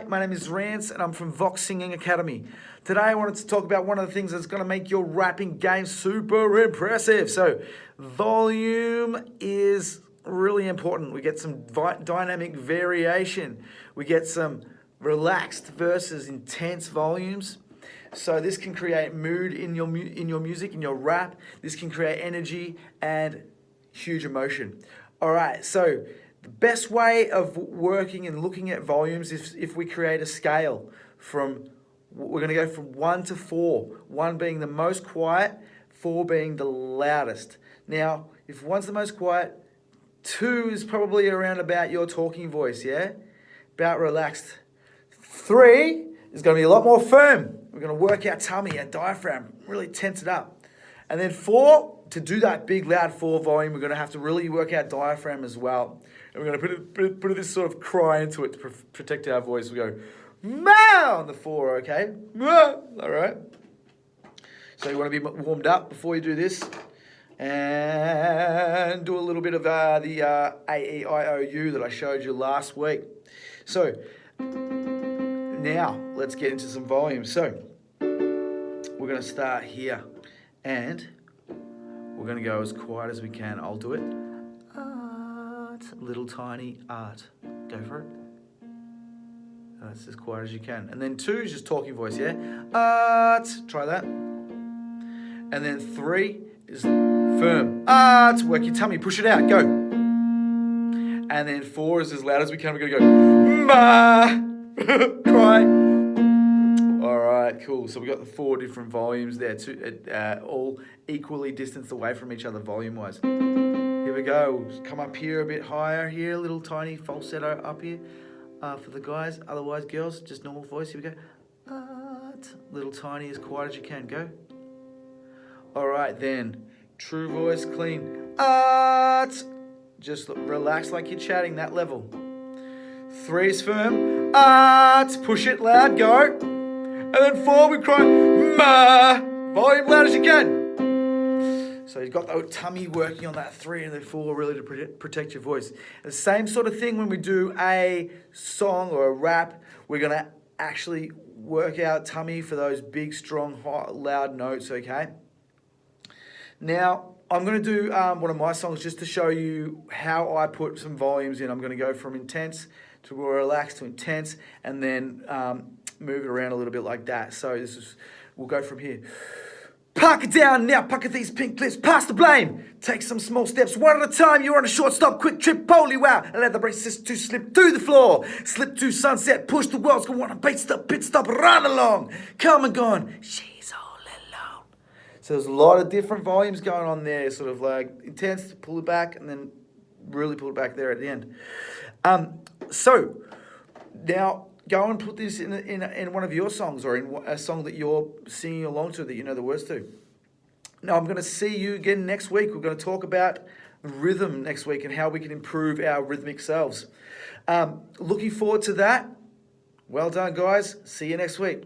My name is Rients and I'm from Vox Singing Academy. Today I wanted to talk about one of the things that's going to make your rapping game super impressive. So volume is really important. We get some dynamic variation. We get some relaxed versus intense volumes. So this can create mood in your music, in your rap. This can create energy and huge emotion. All right, so the best way of working and looking at volumes is if we create a scale we're going to go from 1 to 4, 1 being the most quiet, 4 being the loudest. Now, if 1's the most quiet, 2 is probably around about your talking voice, yeah? About relaxed. 3 is going to be a lot more firm. We're going to work our tummy, our diaphragm, really tense it up. And then 4, to do that big, loud 4 volume, we're going to have to really work our diaphragm as well. And we're going to put this sort of cry into it to protect our voice. We go, "Meow" on the 4, okay? All right. So you want to be warmed up before you do this. And do a little bit of the A-E-I-O-U that I showed you last week. So now let's get into some volume. So we're going to start here. And we're going to go as quiet as we can. I'll do it. Art, little tiny art. Go for it. That's as quiet as you can. And then 2 is just talking voice, yeah? Art. Try that. And then 3 is firm. Art. Work your tummy. Push it out. Go. And then 4 is as loud as we can. We're going to go, ma. Cry. All right, cool. So we got the 4 different volumes there, all equally distanced away from each other volume-wise. Here we go. Come up here a bit higher here, little tiny falsetto up here for the guys. Otherwise, girls, just normal voice. Here we go. Little tiny, as quiet as you can. Go. All right, then. True voice, clean. Just relax like you're chatting, that level. 3 is firm. Push it loud. Go. And then 4, we cry, ma. Volume loud as you can. So you've got the tummy working on that 3 and the 4 really to protect your voice. The same sort of thing when we do a song or a rap, we're going to actually work out tummy for those big, strong, hot, loud notes, okay? Now, I'm going to do one of my songs just to show you how I put some volumes in. I'm going to go from intense to relaxed to intense and then move it around a little bit like that. So we'll go from here. Park it down now, pocket these pink clips, pass the blame. Take some small steps, one at a time. You're on a short stop, quick trip, holy wow. And let the braces to slip through the floor. Slip to sunset, push the world's go on a pit stop, run along. Come and gone, she's all alone. So there's a lot of different volumes going on there, sort of like intense, pull it back, and then really pull it back there at the end. So now, go and put this in one of your songs or in a song that you're singing along to that you know the words to. Now, I'm going to see you again next week. We're going to talk about rhythm next week and how we can improve our rhythmic selves. Looking forward to that. Well done, guys. See you next week.